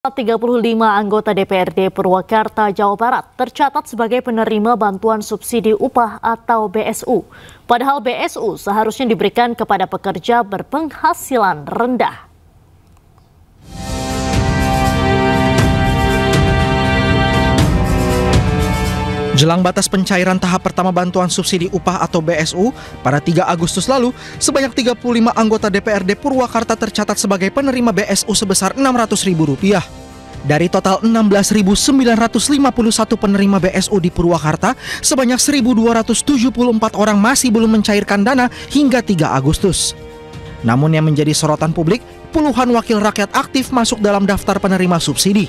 35 anggota DPRD Purwakarta, Jawa Barat tercatat sebagai penerima bantuan subsidi upah atau BSU. Padahal BSU seharusnya diberikan kepada pekerja berpenghasilan rendah. Jelang batas pencairan tahap pertama bantuan subsidi upah atau BSU pada 3 Agustus lalu, sebanyak 35 anggota DPRD Purwakarta tercatat sebagai penerima BSU sebesar Rp600.000. Dari total 16.951 penerima BSU di Purwakarta, sebanyak 1.274 orang masih belum mencairkan dana hingga 3 Agustus. Namun yang menjadi sorotan publik, puluhan wakil rakyat aktif masuk dalam daftar penerima subsidi.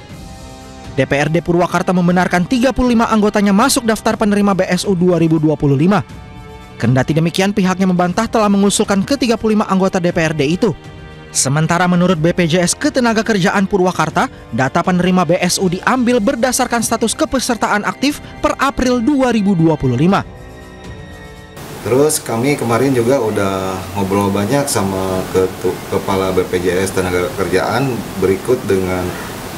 DPRD Purwakarta membenarkan 35 anggotanya masuk daftar penerima BSU 2025. Kendati demikian, pihaknya membantah telah mengusulkan ke-35 anggota DPRD itu. Sementara menurut BPJS Ketenagakerjaan Purwakarta, data penerima BSU diambil berdasarkan status kepesertaan aktif per April 2025. Terus kami kemarin juga udah ngobrol banyak sama Kepala BPJS Ketenagakerjaan berikut dengan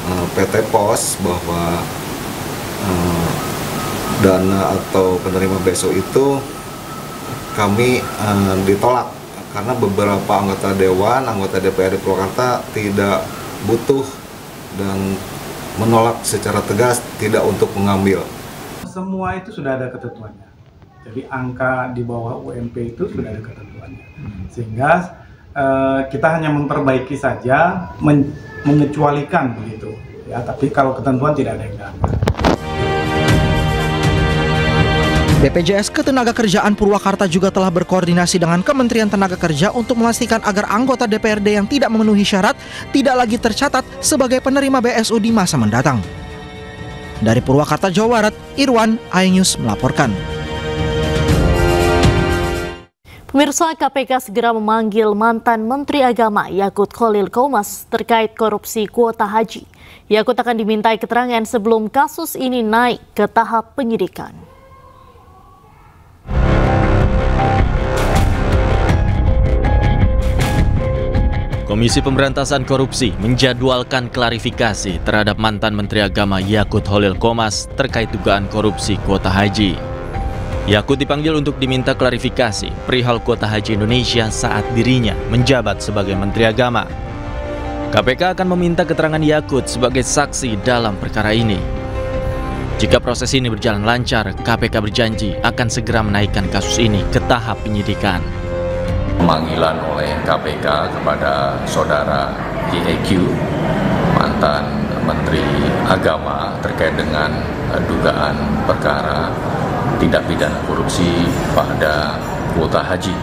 PT Pos bahwa dana atau penerima BSU itu kami ditolak karena beberapa anggota Dewan, anggota DPRD Purwakarta tidak butuh dan menolak secara tegas tidak untuk mengambil. Semua itu sudah ada ketentuannya. Jadi angka di bawah UMP itu sudah ada ketentuannya. Sehingga kita hanya memperbaiki saja, mengecualikan begitu ya, tapi kalau ketentuan tidak ada yang dilanggar. BPJS Ketenagakerjaan Purwakarta juga telah berkoordinasi dengan Kementerian Tenaga Kerja untuk memastikan agar anggota DPRD yang tidak memenuhi syarat tidak lagi tercatat sebagai penerima BSU di masa mendatang. Dari Purwakarta, Jawa Barat, Irwan, iNews melaporkan. Pemirsa, KPK segera memanggil mantan Menteri Agama Yakut Khalil Qomas terkait korupsi kuota haji. Yakut akan dimintai keterangan sebelum kasus ini naik ke tahap penyidikan. Komisi Pemberantasan Korupsi menjadwalkan klarifikasi terhadap mantan Menteri Agama Yakut Khalil Qomas terkait dugaan korupsi kuota haji. Yakut dipanggil untuk diminta klarifikasi perihal kuota haji Indonesia saat dirinya menjabat sebagai Menteri Agama. KPK akan meminta keterangan Yakut sebagai saksi dalam perkara ini. Jika proses ini berjalan lancar, KPK berjanji akan segera menaikkan kasus ini ke tahap penyidikan. Pemanggilan oleh KPK kepada saudara YEQ, mantan Menteri Agama, terkait dengan dugaan perkara tindak pidana korupsi pada kuota haji.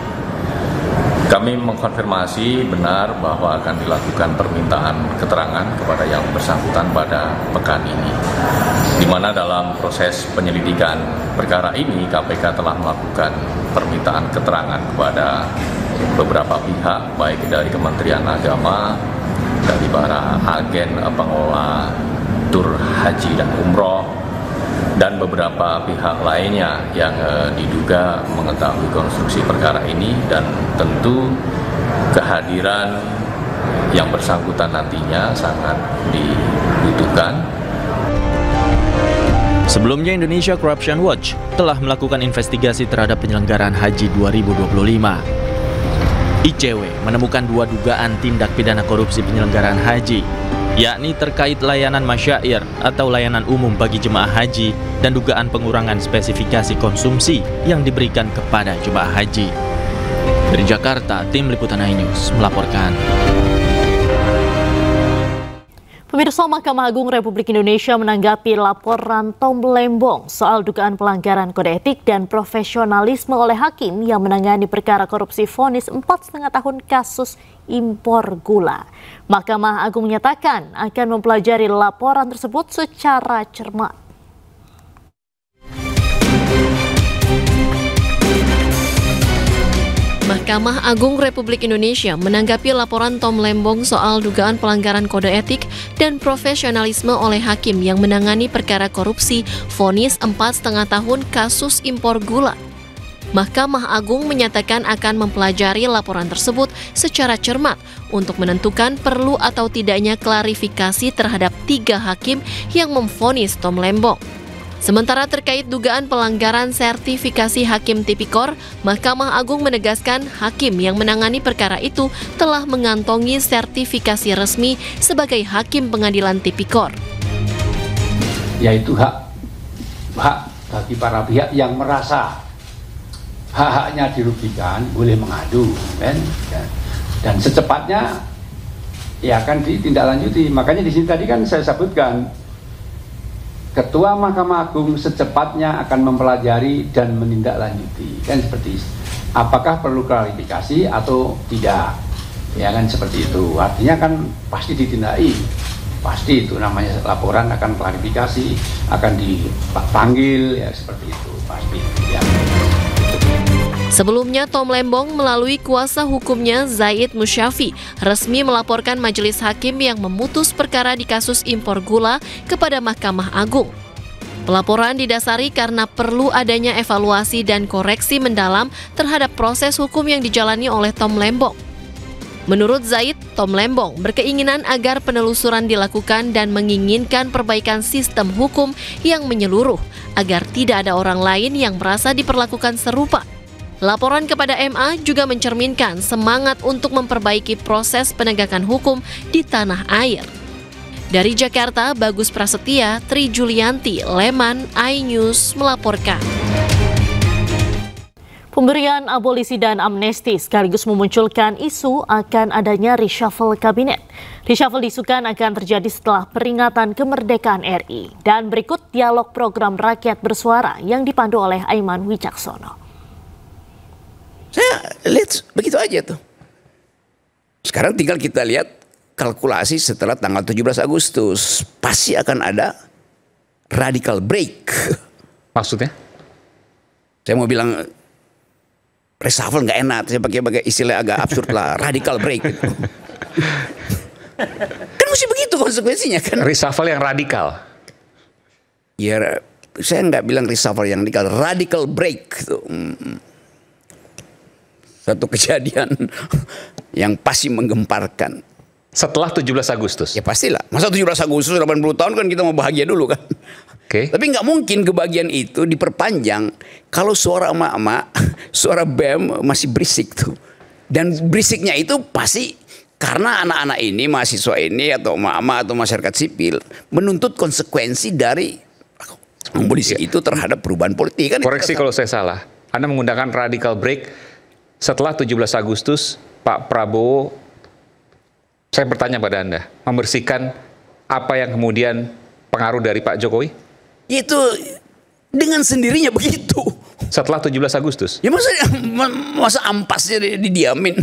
Kami mengkonfirmasi benar bahwa akan dilakukan permintaan keterangan kepada yang bersangkutan pada pekan ini. Di mana dalam proses penyelidikan perkara ini, KPK telah melakukan permintaan keterangan kepada beberapa pihak, baik dari Kementerian Agama, dari para agen pengelola tur haji dan umroh, dan beberapa pihak lainnya yang diduga mengetahui konstruksi perkara ini, dan tentu kehadiran yang bersangkutan nantinya sangat dibutuhkan. Sebelumnya, Indonesia Corruption Watch telah melakukan investigasi terhadap penyelenggaraan haji 2025. ICW menemukan 2 dugaan tindak pidana korupsi penyelenggaraan haji, yakni terkait layanan masyair atau layanan umum bagi jemaah haji dan dugaan pengurangan spesifikasi konsumsi yang diberikan kepada jemaah haji. Dari Jakarta, tim Liputan iNews melaporkan. Pemirsa, Mahkamah Agung Republik Indonesia menanggapi laporan Tom Lembong soal dugaan pelanggaran kode etik dan profesionalisme oleh hakim yang menangani perkara korupsi vonis 4,5 tahun kasus impor gula. Mahkamah Agung menyatakan akan mempelajari laporan tersebut secara cermat. Mahkamah Agung Republik Indonesia menanggapi laporan Tom Lembong soal dugaan pelanggaran kode etik dan profesionalisme oleh hakim yang menangani perkara korupsi vonis 4,5 tahun kasus impor gula. Mahkamah Agung menyatakan akan mempelajari laporan tersebut secara cermat untuk menentukan perlu atau tidaknya klarifikasi terhadap 3 hakim yang memvonis Tom Lembong. Sementara terkait dugaan pelanggaran sertifikasi Hakim Tipikor, Mahkamah Agung menegaskan hakim yang menangani perkara itu telah mengantongi sertifikasi resmi sebagai Hakim Pengadilan Tipikor. Yaitu hak bagi para pihak yang merasa hak-haknya dirugikan boleh mengadu, kan? Dan secepatnya ya akan ditindaklanjuti. Makanya di sini tadi kan saya sebutkan, Ketua Mahkamah Agung secepatnya akan mempelajari dan menindaklanjuti, kan seperti itu. Apakah perlu klarifikasi atau tidak, ya kan seperti itu. Artinya kan pasti ditindaki, pasti itu namanya laporan akan klarifikasi, akan dipanggil, ya seperti itu pasti. Ya. Sebelumnya, Tom Lembong melalui kuasa hukumnya Zaid Musyafi resmi melaporkan majelis hakim yang memutus perkara di kasus impor gula kepada Mahkamah Agung. Pelaporan didasari karena perlu adanya evaluasi dan koreksi mendalam terhadap proses hukum yang dijalani oleh Tom Lembong. Menurut Zaid, Tom Lembong berkeinginan agar penelusuran dilakukan dan menginginkan perbaikan sistem hukum yang menyeluruh agar tidak ada orang lain yang merasa diperlakukan serupa. Laporan kepada MA juga mencerminkan semangat untuk memperbaiki proses penegakan hukum di tanah air. Dari Jakarta, Bagus Prasetya, Tri Julianti, Leman, iNews melaporkan. Pemberian abolisi dan amnesti sekaligus memunculkan isu akan adanya reshuffle kabinet. Reshuffle diisukan akan terjadi setelah peringatan kemerdekaan RI. Dan berikut dialog program Rakyat Bersuara yang dipandu oleh Aiman Wicaksono. Saya lihat begitu aja tuh. Sekarang tinggal kita lihat kalkulasi setelah tanggal 17 Agustus. Pasti akan ada radical break. Maksudnya? Saya mau bilang reshuffle nggak enak. Saya pakai istilah agak absurd lah. Radical break gitu. Kan mesti begitu konsekuensinya kan. Reshuffle yang radikal? Ya saya nggak bilang reshuffle yang radikal. Radical break gitu. Satu kejadian yang pasti menggemparkan. Setelah 17 Agustus? Ya pastilah. Masa 17 Agustus 80 tahun kan kita mau bahagia dulu kan. Oke. Tapi nggak mungkin kebahagiaan itu diperpanjang kalau suara emak-emak, suara BEM masih berisik tuh. Dan berisiknya itu pasti karena anak-anak ini, mahasiswa ini atau emak-emak atau masyarakat sipil menuntut konsekuensi dari abolisi itu terhadap perubahan politik kan. Koreksi kalau saya salah. Anda menggunakan radical break setelah 17 Agustus, Pak Prabowo, saya bertanya pada Anda, membersihkan apa yang kemudian pengaruh dari Pak Jokowi? Itu dengan sendirinya begitu. Setelah 17 Agustus? Ya masa ampasnya didiamin.